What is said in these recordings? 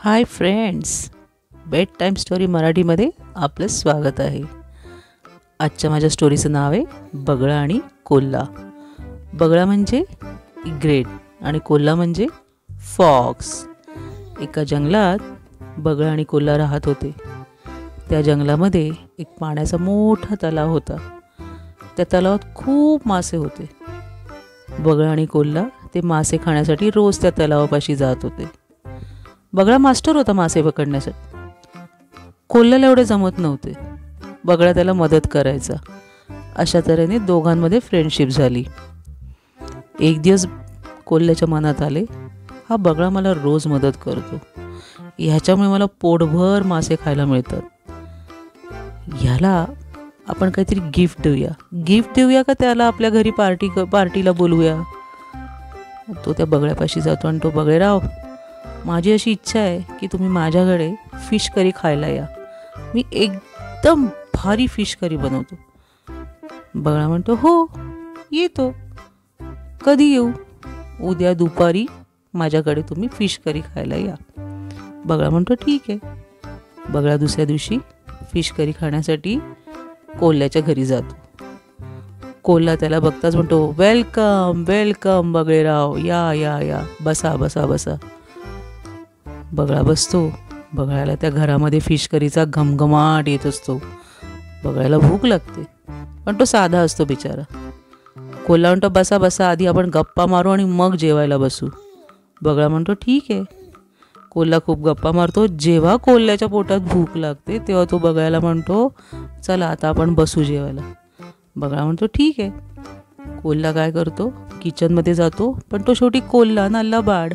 Hi friends, bed time story मराठीमध्ये आपलं स्वागत आहे. आजच्या माझ्या स्टोरीचं नाव आहे बगळा आणि कोल्हा. बगळा म्हणजे ग्रेट आणि कोल्हा म्हणजे फॉक्स. एका जंगलात बगळा आणि कोल्हा राहत होते. त्या जंगलामध्ये एक पाण्याचा मोठा तलाव होता. त्या तलावात खूप मासे होते. बगळा आणि कोल्हा ते मासे खाण्यासाठी रोज त्या तलावापाशी जात होते. बगळा मास्टर होता मासे पकडण्यासाठी. कोल्ह्याला एवढे जमत नव्हते. बगळा त्याला मदत करायचा. अशा तऱ्हेने दोघांमध्ये फ्रेंडशिप झाली. एक दिवस कोल्ह्याच्या मनात आले, हा बगळा मला रोज मदत करतो, ह्याच्यामुळे मला पोटभर मासे खायला मिळतात. ह्याला आपण काहीतरी गिफ्ट देऊया का त्याला आपल्या घरी पार्टीला बोलवूया. तो त्या बगळ्यापाशी जातो आणि तो, बगळेराव, माझी अशी इच्छा आहे की तुम्ही माझ्याकडे फिश करी खायला या. मी एकदम भारी फिश करी बनवतो. बगळा म्हणतो, हो येतो. कधी येऊ? उद्या दुपारी माझ्याकडे तुम्ही फिश करी खायला या. बगळा म्हणतो ठीक आहे. बगळा दुसऱ्या दिवशी फिश करी खाण्यासाठी कोल्ह्याच्या घरी जातो. कोल्हा त्याला बघताच म्हणतो, वेलकम वेलकम बगळेराव, या या या, बसा बसा बसा. बगळा बसतो. बगळ्याला त्या घरामध्ये फिश करीचा घमघमाट येत असतो. बगळ्याला भूक लागते, पण तो साधा असतो बिचारा. कोल्हा म्हणतो, बसा बसा, आधी आपण गप्पा मारू आणि मग जेवायला बसू. बगळा म्हणतो ठीक आहे. कोल्हा खूप गप्पा मारतो. जेव्हा कोल्ह्याच्या पोटात भूक लागते तेव्हा तो बगळ्याला म्हणतो, चला आता आपण बसू जेवायला. बगळा म्हणतो ठीक आहे. कोल्हा काय करतो, किचनमध्ये जातो. पण तो शेवटी कोल्हा ना लबाड.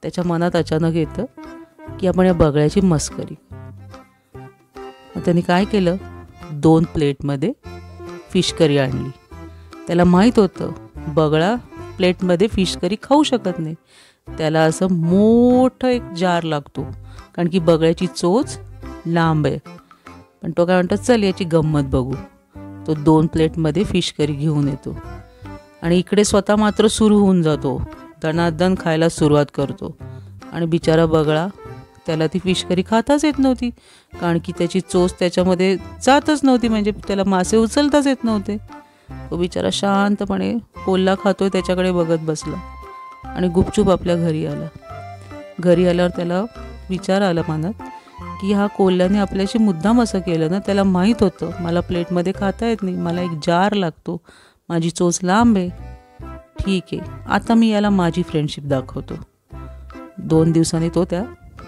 त्याच्या मनात अचानक येतं की आपण या बगळ्याची मस्करी. मग त्याने काय केलं, 2 प्लेटमध्ये फिश करी आणली. त्याला माहीत होतं बगळा प्लेटमध्ये फिश करी खाऊ शकत नाही. त्याला असं मोठं एक जार लागतो, कारण की बगळ्याची चोच लांब आहे. पण तो काय म्हणतो, चल याची गंमत बघू. तो 2 प्लेटमध्ये फिश करी घेऊन येतो आणि इकडे स्वतः मात्र सुरू होऊन जातो. दणादण खायला सुरुवात करतो. आणि बिचारा बगळा, त्याला ती फिश करी खाताच येत नव्हती, कारण की त्याची चोच त्याच्यामध्ये जातच नव्हती, म्हणजे त्याला मासे उचलताच येत नव्हते. तो बिचारा शांतपणे कोल्हा खातोय त्याच्याकडे बघत बसला आणि गुपचूप आपल्या घरी आला. घरी आल्यावर त्याला विचार आला मनात की हा कोल्ह्याने आपल्याशी मुद्दाम असं केलं ना. त्याला माहीत होतं मला प्लेटमध्ये खाता येत नाही, मला एक जार लागतो, माझी चोच लांब आहे. ठीक आहे, आता मी याला माझी फ्रेंडशिप दाखवतो. 2 दिवसांनी तो त्या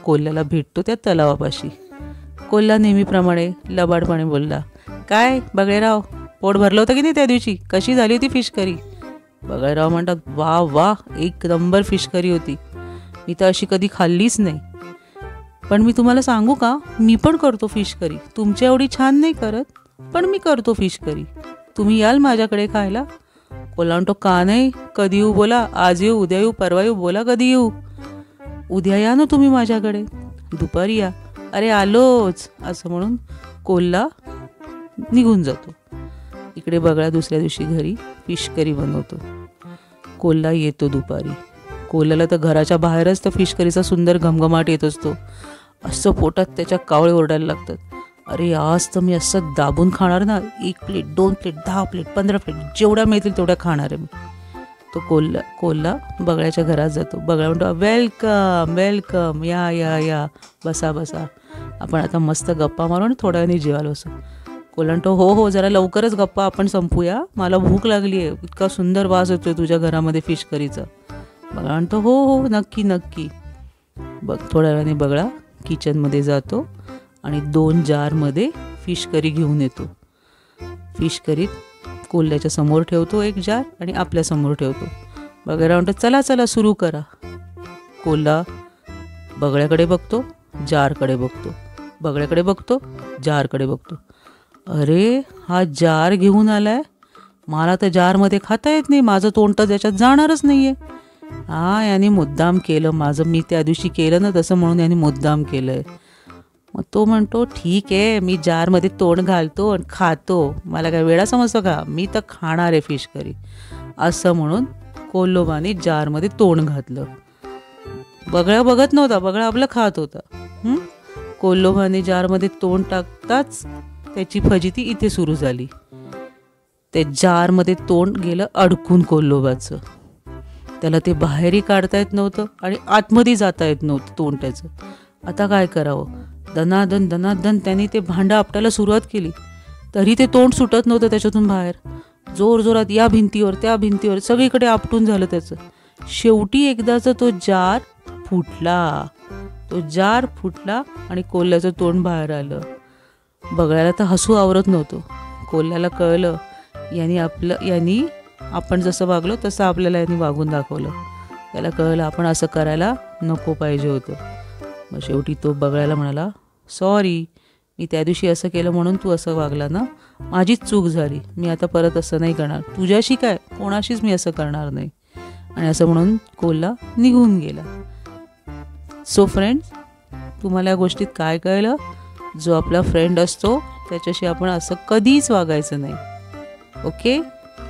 कोल्ह्याला भेटतो त्या तलावापाशी. कोल्हा नेहमीप्रमाणे लबाडपणे बोलला, काय बगळेराव, पोट भरलं होतं की नाही त्या दिवशी? कशी झाली होती फिश करी? बगळेराव म्हणतात, वा वा, एक नंबर फिश करी होती. मी तर अशी कधी खाल्लीच नाही. पण मी तुम्हाला सांगू का, मी पण करतो फिश करी. तुमच्या एवढी छान नाही करत, पण मी करतो फिश करी. तुम्ही याल माझ्याकडे खायला? कोल्हा म्हणतो, का नाही, कधी येऊ बोला. आज येऊ, उद्या येऊ, परवा येऊ, बोला कधी येऊ. उद्या या ना तुम्ही माझ्याकडे, दुपारी या. अरे आलोच, असं म्हणून कोल्हा निघून जातो. इकडे बगळा दुसऱ्या दिवशी घरी फिश करी बनवतो. कोल्हा येतो दुपारी. कोल्ह्याला तर घराच्या बाहेरच तर फिश करीचा सुंदर घमघमाट येत असतो. असं पोटात त्याच्या कावळे ओरडायला लागतात. अरे आज तर मी असं दाबून खाणार ना, 1 प्लेट 2 प्लेट 10 प्लेट 15 प्लेट जेवढ्या मिळतील तेवढ्या खाणार आहे मी. तो कोल्हा बगळ्याच्या घरात जातो. बगळा म्हणतो, वेलकम वेलकम, या या या, बसा बसा, आपण आता मस्त गप्पा मारू आणि थोड्या वेळाने जेवायला बसू. कोल्हा म्हणतो, हो हो, जरा लवकरच गप्पा आपण संपूया, मला भूक लागली आहे, इतका सुंदर वास येतोय तुझ्या घरामध्ये फिश करीचा. बगळा म्हणतो, हो हो, नक्की नक्की. थोड्या वेळाने बगळा किचनमध्ये जातो आणि 2 जारमध्ये फिश करी घेऊन येतो. फिश करी कोल्ह्याच्या समोर ठेवतो एक जार आणि आपल्या समोर ठेवतो. बगळा म्हणतो, चला चला सुरू करा. कोल्हा बगळ्याकडे बघतो, जारकडे बघतो, बगळ्याकडे बघतो, जारकडे बघतो. अरे हा जार घेऊन आलाय, मला तर जारमध्ये खाता येत नाही, माझं तोंड तर त्याच्यात जाणारच नाही आहे. हा, याने मुद्दाम केलं, माझं मी त्या दिवशी केलं ना तसं, म्हणून याने मुद्दाम केलं आहे. मग तो म्हणतो, ठीक आहे, मी जारमध्ये तोंड घालतो आणि खातो, मला काय वेळा समजतो का, मी तर खाणार आहे फिश करी. असं म्हणून कोल्होबाने जारमध्ये तोंड घातलं. बगळा बघत नव्हता, बगळा आपलं खात होता. कोल्होबाने जारमध्ये तोंड टाकताच त्याची फजिती इथे सुरू झाली. ते जारमध्ये तोंड गेलं अडकून कोल्होबाचं. त्याला ते बाहेरही काढता येत नव्हतं आणि आतमध्ये जाता येत नव्हतं तोंड त्याचं. आता काय करावं? दनादन दनादन त्याने ते भांडं आपटायला सुरुवात केली, तरी ते तोंड सुटत नव्हतं त्याच्यातून बाहेर. जोरजोरात या भिंतीवर त्या भिंतीवर सगळीकडे आपटून झालं त्याचं. शेवटी एकदाचा तो जार फुटला. तो जार फुटला आणि कोल्ह्याचं तोंड बाहेर आलं. बगळ्याला तर हसू आवरत नव्हतं. कोल्ह्याला कळलं यांनी आपण जसं वागलो तसं आपल्याला यांनी वागून दाखवलं. त्याला कळलं आपण असं करायला नको पाहिजे होतं. मग शेवटी तो बगळ्याला म्हणाला, सॉरी, मी त्या दिवशी असं केलं म्हणून तू असं वागला ना, माझीच चूक झाली, मी आता परत असं नाही करणार, तुझ्याशी काय कोणाशीच मी असं करणार नाही. आणि असं म्हणून कोल्हा निघून गेला. सो फ्रेंड्स, तुम्हाला या गोष्टीत काय कळलं? जो आपला फ्रेंड असतो त्याच्याशी आपण असं कधीच वागायचं नाही. Okay,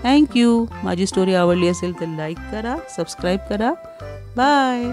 thank you. माझी स्टोरी आवडली असेल तर लाईक करा, सबस्क्राईब करा. बाय.